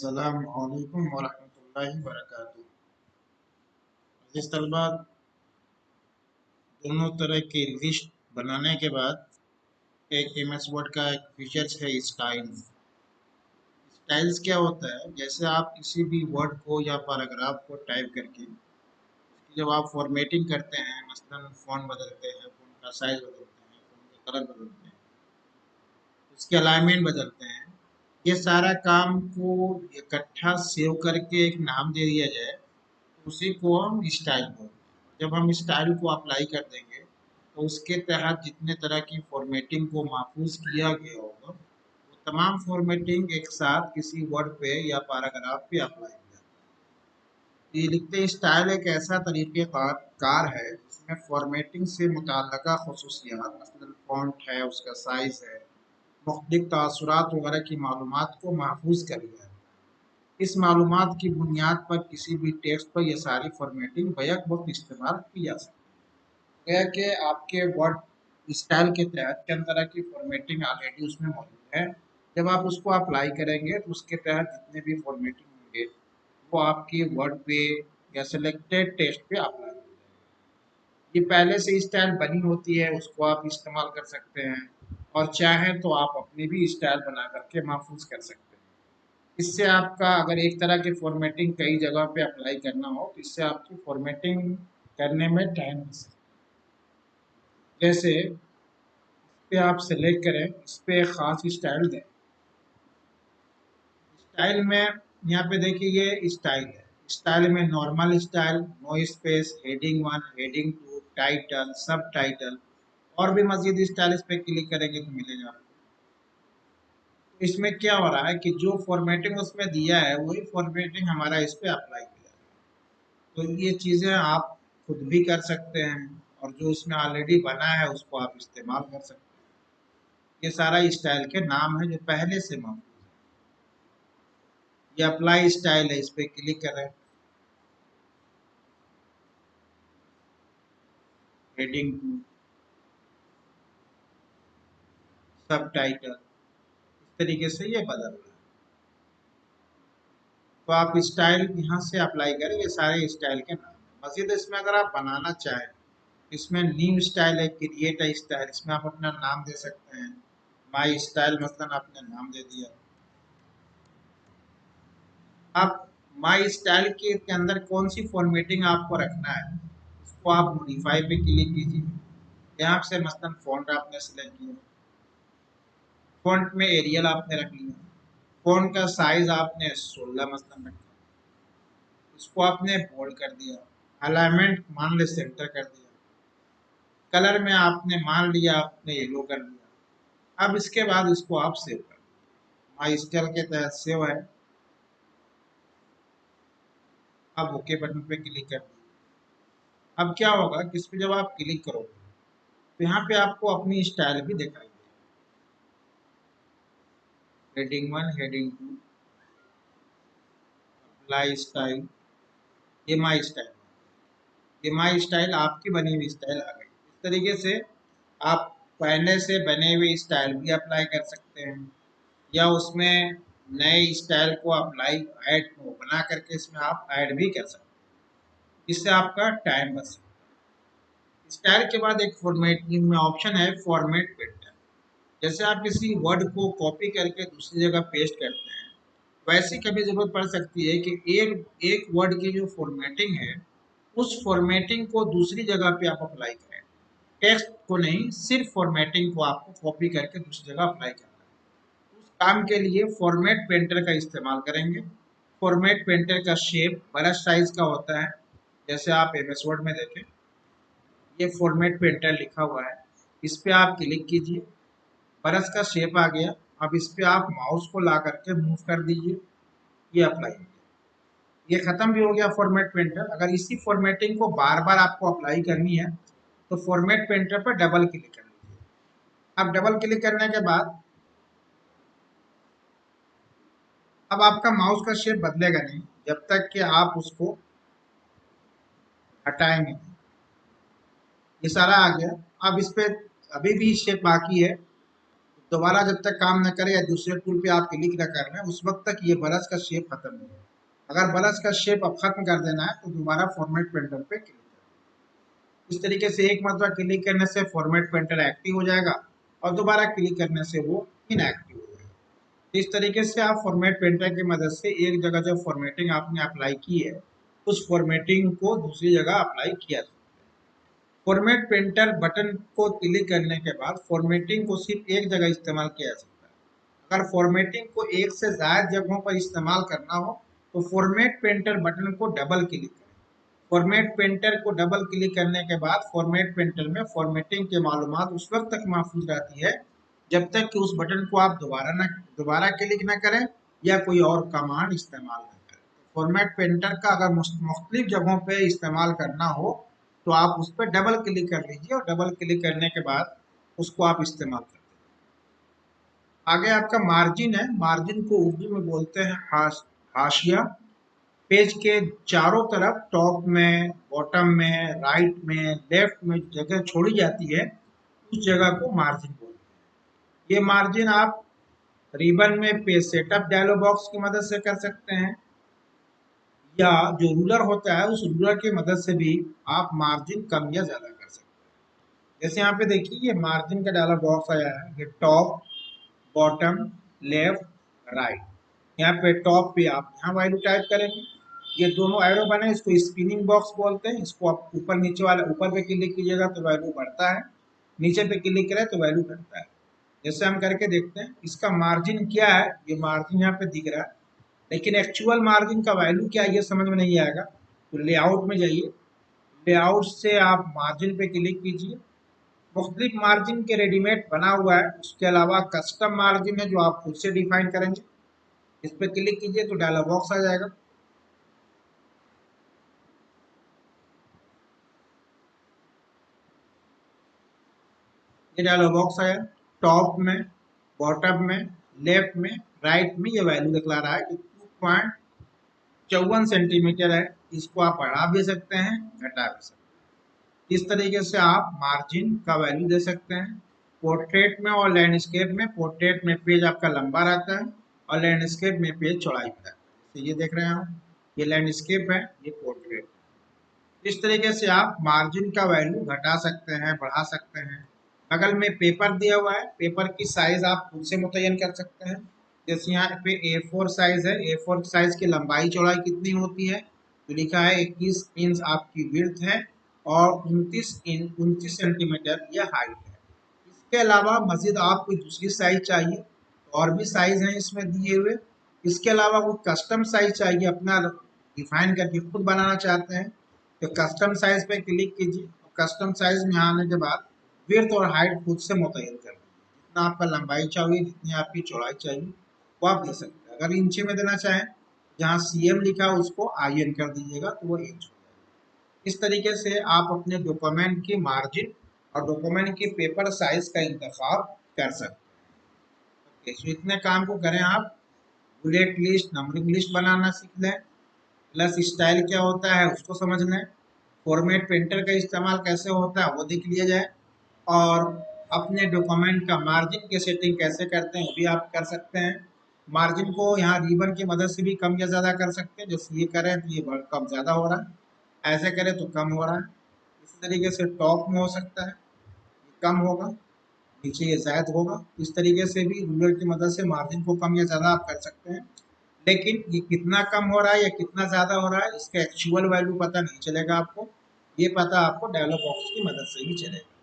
अस्सलामु अलैकुम वरहमतुल्लाहि वबरकातुहू। अज़ीज़ तलबा, दोनों तरह की लिस्ट बनाने के बाद एक एमएस वर्ड का एक फीचर्स है स्टाइल। स्टाइल्स क्या होता है? जैसे आप किसी भी वर्ड को या पैराग्राफ को टाइप करके जब आप फॉर्मेटिंग करते हैं, मसलन फ़ॉन्ट बदलते हैं, फ़ॉन्ट का साइज़ बदलते हैं, फ़ॉन्ट का कलर बदलते हैं, उसके अलाइनमेंट बदलते हैं, ये सारा काम को इकट्ठा सेव करके एक नाम दे दिया जाए, उसी को हम स्टाइल बोलते हैं। जब हम स्टाइल को अप्लाई कर देंगे तो उसके तहत जितने तरह की फॉर्मेटिंग को महफूज किया गया होगा वो तमाम फॉर्मेटिंग एक साथ किसी वर्ड पे या पैराग्राफ पे अप्लाई किया जाता है। ये लिखते हैं स्टाइल एक ऐसा कार है जिसमें फॉर्मेटिंग से मुताल्लिका खसूसियात मसलन फॉन्ट है, उसका साइज है, मुख्तलिफ तासुरात वगैरह की मालूमात को महफूज कर लिया है। इस मालूमात की बुनियाद पर किसी भी टेक्स्ट पर यह सारी फॉर्मेटिंग बैक वक्त इस्तेमाल की जा सकती है। गया कि आपके वर्ड स्टाइल के तहत चंद तरह की फॉर्मेटिंग ऑलरेडी उसमें मौजूद है। जब आप उसको अप्लाई करेंगे तो उसके तहत जितने भी फॉर्मेटिंग होंगे वो आपके वर्ड पे या सिलेक्टेड टेक्स्ट पे अप्लाई हो जाएंगे। ये पहले से स्टाइल बनी होती है, उसको आप इस्तेमाल कर सकते हैं और चाहें तो आप अपनी भी स्टाइल बना करके महफूज कर सकते हैं। इससे आपका अगर एक तरह की फॉर्मेटिंग कई जगह पे अप्लाई करना हो तो इससे आपकी फॉर्मेटिंग करने में टाइम बच सकता है। जैसे इस पे आप सेलेक्ट करें, इस पे एक खास स्टाइल दें। स्टाइल में यहाँ पे देखिए ये स्टाइल है। स्टाइल में normal style, no space, heading 1, heading 2, title, subtitle और भी मजीद स्टाइल इस पे क्लिक करेंगे तो मिलेगा आपको। इसमें क्या हो रहा है कि जो फॉर्मेटिंग उसमें दिया है वही फॉर्मेटिंग हमारा इस पे अप्लाई किया है। तो ये चीज़ें आप खुद भी कर सकते हैं और जो उसमें ऑलरेडी बना है उसको आप इस्तेमाल कर सकते हैं। ये सारा स्टाइल के नाम है जो पहले से मौजूद है। ये अप्लाई स्टाइल है, इस पे क्लिक करें। हेडिंग 2, सब टाइटल, इस तरीके से ये बदल रहा है। तो आप स्टाइल यहाँ से अप्लाई करें, ये सारे स्टाइल के नाम है। मजीद इसमें अगर आप बनाना चाहें, इसमें न्यू स्टाइल है, क्रिएट है स्टाइल, इसमें आप अपना नाम दे सकते हैं। माई स्टाइल मसलन आपने नाम दे दिया। आप माई स्टाइल के अंदर कौन सी फॉर्मेटिंग आपको रखना है उसको आप मॉडिफाई पे क्लिक कीजिए। यहाँ से मसलन फॉन्ट आपने सेलेक्ट किया, फॉन्ट में एरियल आपने रख लिया, फॉन्ट का साइज आपने 16 मसलन रखा, उसको आपने बोल्ड कर दिया, अलाइनमेंट मान ले सेंटर कर दिया, कलर में आपने मान लिया आपने येलो कर दिया। अब इसके बाद इसको आप सेव कर दीजिए। माई स्टाइल के तहत सेव है। अब ओके बटन पे क्लिक कर दीजिए। अब क्या होगा कि इस पे जब आप क्लिक करोगे तो यहाँ पे आपको अपनी स्टाइल भी दिखाई देगी। हेडिंग 1, हेडिंग 2, अप्लाई स्टाइल, ये माई स्टाइल, ये माई स्टाइल आपकी बनी हुई स्टाइल आ गई। इस तरीके से आप पहले से बने हुए स्टाइल भी अप्लाई कर सकते हैं या उसमें नए स्टाइल को अप्लाई ऐड बना करके इसमें आप ऐड भी कर सकते हैं। इससे आपका टाइम बच सकता है। स्टाइल के बाद एक फॉर्मेटिंग में ऑप्शन है फॉर्मेट पेंटर। जैसे आप किसी वर्ड को कॉपी करके दूसरी जगह पेस्ट करते हैं, वैसी कभी ज़रूरत पड़ सकती है कि एक एक वर्ड की जो फॉर्मेटिंग है उस फॉर्मेटिंग को दूसरी जगह पे आप अप्लाई करें। टेक्स्ट को नहीं, सिर्फ फॉर्मेटिंग को आपको कॉपी करके दूसरी जगह अप्लाई करना है। उस काम के लिए फॉर्मेट पेंटर का इस्तेमाल करेंगे। फॉर्मेट पेंटर का शेप बड़ा साइज का होता है। जैसे आप एमएस वर्ड में देखें, ये फॉर्मेट पेंटर लिखा हुआ है, इस पे आप क्लिक कीजिए, बरस का शेप आ गया। अब इस पे आप माउस को ला करके मूव कर दीजिए, ये अप्लाई हो गया। ये खत्म भी हो गया फॉर्मेट पेंटर। अगर इसी फॉर्मेटिंग को बार बार आपको अप्लाई करनी है तो फॉर्मेट पेंटर पर डबल क्लिक कर लीजिए। अब डबल क्लिक करने के बाद अब आपका माउस का शेप बदलेगा नहीं जब तक कि आप उसको हटाएंगे नहीं। ये सारा आ गया। अब इस पे अभी भी शेप बाकी है, दोबारा जब तक काम न करे या दूसरे टूल पे आप क्लिक न कर रहे हैं उस वक्त तक ये ब्रश का शेप खत्म नहीं है। अगर ब्रश का शेप अब खत्म कर देना है तो दोबारा फॉर्मेट पेंटर पे क्लिक करें। इस तरीके से एक मरतबा क्लिक करने से फॉर्मेट पेंटर एक्टिव हो जाएगा और दोबारा क्लिक करने से वो इनएक्टिव हो जाएगा। इस तरीके से आप फॉर्मेट पेंटर की मदद से एक जगह जो फॉर्मेटिंग आपने अप्लाई की है उस फॉर्मेटिंग को दूसरी जगह अप्लाई किया जाए। फॉर्मेट पेंटर बटन को क्लिक करने के बाद फॉर्मेटिंग को सिर्फ एक जगह इस्तेमाल किया जा सकता है। अगर फॉर्मेटिंग को एक से ज़्यादा जगहों पर इस्तेमाल करना हो तो फॉर्मेट पेंटर बटन को डबल क्लिक करें। फॉर्मेट पेंटर को डबल क्लिक करने के बाद फॉर्मेट पेंटर में फॉर्मेटिंग की मालूमात उस वक्त तक महफूज रहती है जब तक कि उस बटन को आप दोबारा क्लिक ना करें या कोई और कमांड इस्तेमाल ना करें। फॉर्मेट पेंटर का अगर मुख्तलिफ जगहों पे इस्तेमाल करना हो तो आप उस पर डबल क्लिक कर लीजिए और डबल क्लिक करने के बाद उसको आप इस्तेमाल करते हैं। आगे आपका मार्जिन है। मार्जिन को उर्दू में बोलते हैं हाशिया। पेज के चारों तरफ टॉप में, बॉटम में, राइट में, लेफ्ट में जगह छोड़ी जाती है उस जगह को मार्जिन बोलते हैं। ये मार्जिन आप रिबन में पेज सेटअप डायलॉग बॉक्स की मदद से कर सकते हैं या जो रूलर होता है उस रूलर की मदद से भी आप मार्जिन कम या ज्यादा कर सकते हैं। जैसे यहाँ पे देखिए ये मार्जिन का डायलॉग बॉक्स आया है, ये टॉप, बॉटम, लेफ्ट, राइट। यहाँ पे टॉप पे आप यहाँ वैल्यू टाइप करेंगे। ये दोनों एरो बने इसको स्पिनिंग बॉक्स बोलते हैं। इसको आप ऊपर नीचे वाले ऊपर पे क्लिक कीजिएगा तो वैल्यू बढ़ता है, नीचे पे क्लिक करें तो वैल्यू घटता है। जैसे हम करके देखते हैं इसका मार्जिन क्या है। ये मार्जिन यहाँ पे दिख रहा है लेकिन एक्चुअल मार्जिन का वैल्यू क्या है ये समझ में नहीं आएगा। तो लेआउट में जाइए, लेआउट से आप मार्जिन पे क्लिक कीजिए। मुख्तलिफ मार्जिन के रेडीमेड बना हुआ है, उसके अलावा कस्टम मार्जिन है जो आप खुद से डिफाइन करेंगे। इस पर क्लिक कीजिए तो डायलॉग बॉक्स आ जाएगा। ये डायलॉग बॉक्स आया, टॉप में, बॉटम में, लेफ्ट में, राइट में ये वैल्यू दिखला रहा है कि 2.54 सेंटीमीटर है। इसको आप बढ़ा भी सकते हैं, घटा भी सकते हैं। इस तरीके से आप मार्जिन का वैल्यू दे सकते हैं। पोर्ट्रेट में और लैंडस्केप में, पोर्ट्रेट में पेज आपका लंबा रहता है और लैंडस्केप में पेज चौड़ाई में रहता है। तो ये देख रहे हैं हम, ये लैंडस्केप है, ये पोर्ट्रेट। इस तरीके से आप मार्जिन का वैल्यू घटा सकते हैं, बढ़ा सकते हैं। बगल में पेपर दिया हुआ है, पेपर की साइज आप खुद से मुतय्यन कर सकते हैं। जैसे यहाँ पे A4 साइज है, A4 साइज की लंबाई चौड़ाई कितनी होती है तो लिखा है 21 इंच आपकी विड्थ है और 29 सेंटीमीटर यह हाइट है। इसके अलावा मजीद आपको दूसरी साइज चाहिए तो और भी साइज हैं इसमें दिए हुए। इसके अलावा वो कस्टम साइज चाहिए, अपना डिफाइन करके खुद बनाना चाहते हैं तो कस्टम साइज पे क्लिक कीजिए। कस्टम साइज में आने के बाद विड्थ और हाइट खुद से मुतय्यन कर दीजिए। जितना आपका लंबाई चाहिए, जितनी आपकी चौड़ाई चाहिए वो आप दे सकते हैं। अगर इंची में देना चाहें, जहाँ CM लिखा है उसको IN कर दीजिएगा तो वो इंच हो जाएगा। इस तरीके से आप अपने डॉक्यूमेंट की मार्जिन और डॉक्यूमेंट के पेपर साइज का इंतखाब कर सकते हैं। ओके, सो इतने काम को करें आप। बुलेट लिस्ट, नंबरिंग लिस्ट बनाना सीख लें, प्लस स्टाइल क्या होता है उसको समझ लें, फॉर्मेट पेंटर का इस्तेमाल कैसे होता है वो देख लिया जाए और अपने डॉक्यूमेंट का मार्जिन की सेटिंग कैसे करते हैं वो भी आप कर सकते हैं। मार्जिन को यहाँ रिबन की मदद से भी कम या ज़्यादा कर सकते हैं। जैसे ये करें तो ये कम ज़्यादा हो रहा है, ऐसे करें तो कम हो रहा है। इसी तरीके से टॉप में हो सकता है, ये कम होगा, नीचे ये ज़ायद होगा। इस तरीके से भी रूलर की मदद से मार्जिन को कम या ज़्यादा आप कर सकते हैं। लेकिन ये कितना कम हो रहा है या कितना ज़्यादा हो रहा है इसका एक्चुअल वैल्यू पता नहीं चलेगा आपको, ये पता आपको डायलॉग बॉक्स की मदद से ही चलेगा।